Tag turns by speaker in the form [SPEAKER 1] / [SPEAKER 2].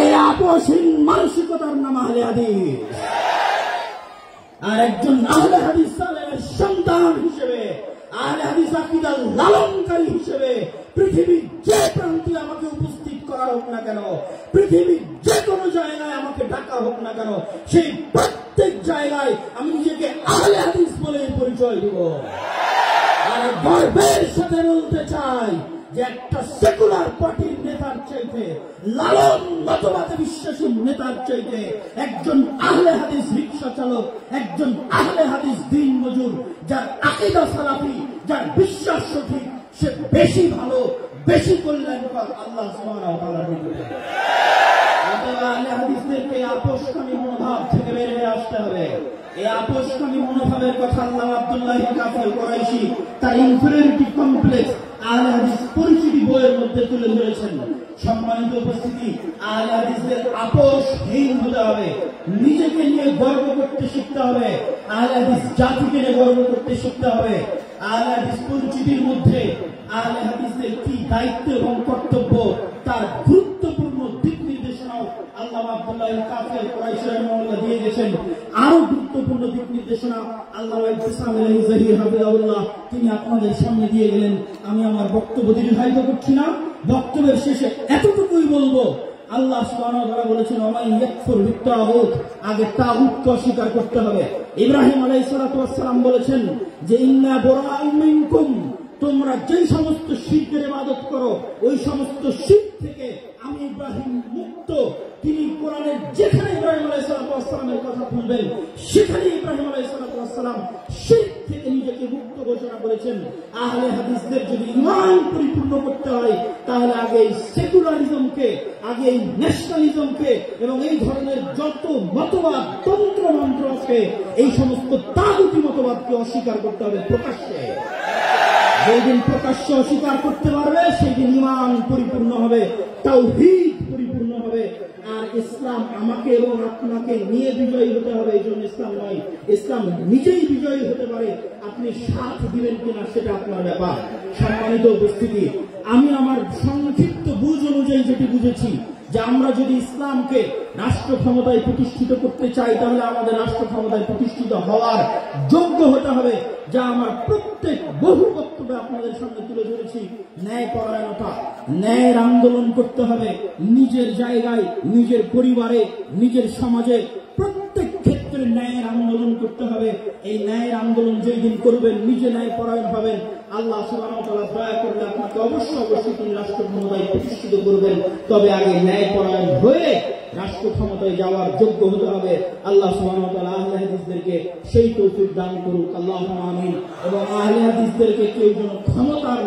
[SPEAKER 1] এই আপোষহীন মানসিকতার নাম আহলে হাদিস। আর একজন আহলে হাদিস সালেহের সন্তান হিসেবে, আহলে হাদিস আকীদার লালনকারী হিসেবে পৃথিবীর যে প্রান্তে আমাকে উপস্থিত করা হোক না কেন, পৃথিবীর যে কোনো জায়গায় আমাকে ডাকা হোক না কেন, সেই প্রত্যেক জায়গায় আমি নিজেকে আহলে হাদিস বলে পরিচয় দিব। আর গর্বের সাথে বলতে চাই যে একটা সেকুলার পার্টির নেতার চাইতে, লালন মতবাদে বিশ্বাসী নেতার চাইতে একজন আহলে হাদিস রিকশা চালক, একজন আহলে হাদিস দিন মজুর, যার আকীদা সালাফি, যার বিশ্বাস সঠিক, সে বেশি ভালো, বেশি কল্যাণকর আল্লাহ সুবহানাহু ওয়া তাআলার নিকটে। আহলে হাদিসদেরকে আপোষকামী মনোভাব থেকে বের হয়ে আসতে হবে। এই আপোষকামী মনোভাবের কথা আল্লাহ আব্দুল্লাহ কাফির কুরাইশি তার ইনফেরিয়রিটি কমপ্লেক্স আহলে হাদিস পরিচিতি বইয়ের মধ্যে তুলে ধরেছেন। সম্মানিত উপস্থিতি, আহলে হাদিসদের আপোষহীন হতে হবে, নিজেকে নিয়ে গর্ব করতে শিখতে হবে, আহলে হাদিস জাতিকে নিয়ে গর্ব করতে শিখতে হবে। আহলে হাদিস পরিচিতির মধ্যে আহলে হাদিসদের কি দায়িত্ব এবং কর্তব্য তার গুরুত্বপূর্ণ দিক নির্দেশনাও আল্লাহ আব্দুল্লাহ কাফির কুরাইশি রাহিমাহুল্লাহ দিয়ে গেছেন। আরো গুরুত্বপূর্ণ দিক নির্দেশনা আল্লাহ ইসলাম আলাইহি হাফিজাহুল্লাহ তিনি আপনাদের সামনে দিয়ে গেলেন। আমি আমার বক্তব্য দীর্ঘায়িত করছি না, বক্তব্যের শেষে এতটুকুই বলবো, আল্লাহ সুবহানাহু ওয়া তাআলা বলেছেন ওয়ামান ইয়াকফুর বিত-তাগুত, আগে তাগুতকে অস্বীকার করতে হবে। ইব্রাহিম আলাইহিস সালাতু ওয়াস সালাম বলেছেন যে ইন্না বুরাউ মিনকুম, তোমরা যেই সমস্ত শিরকের ইবাদত করো ওই সমস্ত শিরক থেকে আমি ইব্রাহিম মুক্ত। তিনি কোরআনের যেখানে ইব্রাহিম আলাইহিস সালাতু ওয়াস সালামের কথা বলবেন সেখানে ইব্রাহিম আলাইহিস সালাতু ওয়াস সালাম শিরক থেকে নিজেকে মুক্ত ঘোষণা করেছেন। আহলে হাদিসদের যদি ঈমান পরিপূর্ণ করতে হয় তাহলে আগে এই সেকুলারিজমকে, আগে এই ন্যাশনালিজমকে এবং এই ধরনের যত মতবাদ তন্ত্র মন্ত্র আছে এই সমস্ত তাগুতি মতবাদকে অস্বীকার করতে হবে প্রকাশ্যে। যেদিন প্রকাশ্যে অস্বীকার করতে পারবে সেই দিন ঈমান পরিপূর্ণ হবে, তাওহীদ পরিপূর্ণ হবে। আর ইসলাম আমাকে এবং আপনাকে নিয়ে বিজয়ী হতে হবে, এই জন্য ইসলাম নয়, ইসলাম নিজেই বিজয়ী হতে পারে। আপনি সাথ দিবেন কিনা সেটা আপনার ব্যাপার। সম্মানিত উপস্থিতি, আমি আমার সংক্ষিপ্ত বুঝ অনুযায়ী যেটি বুঝেছি যে আমরা যদি ইসলামকে রাষ্ট্র ক্ষমতায় প্রতিষ্ঠিত করতে চাই তাহলে আমাদের রাষ্ট্র ক্ষমতায় প্রতিষ্ঠিত হওয়ার যোগ্য হতে হবে, যা আমার প্রত্যেক বহু বক্তব্যে আপনাদের সামনে তুলে ধরেছি। ন্যায় পরায়ণতা, ন্যায়ের আন্দোলন করতে হবে নিজের জায়গায়, নিজের পরিবারে, নিজের সমাজে, প্রত্যেক ক্ষেত্রে ন্যায়ের আন্দোলন করতে হবে। এই ন্যায়ের আন্দোলন যেই দিন করবেন নিজে ন্যায় পরায়ণ হবেন, আল্লাহ সুবহানাহু ওয়া তাআলা দয়া করলে আপনাকে অবশ্যই তিনি রাষ্ট্র ক্ষমতায় প্রতিষ্ঠিত করবেন। তবে আগে ন্যায় পরায়ণ হয়ে রাষ্ট্র ক্ষমতায় যাওয়ার যোগ্য হতে হবে। আল্লাহ সুবহানাহু ওয়া তাআলা আহলে হাদিসদেরকে সেই তৌফিক দান করুক, আল্লাহুম্মা আমিন। এবং আহলে হাদিসদেরকে কেউ যেন ক্ষমতার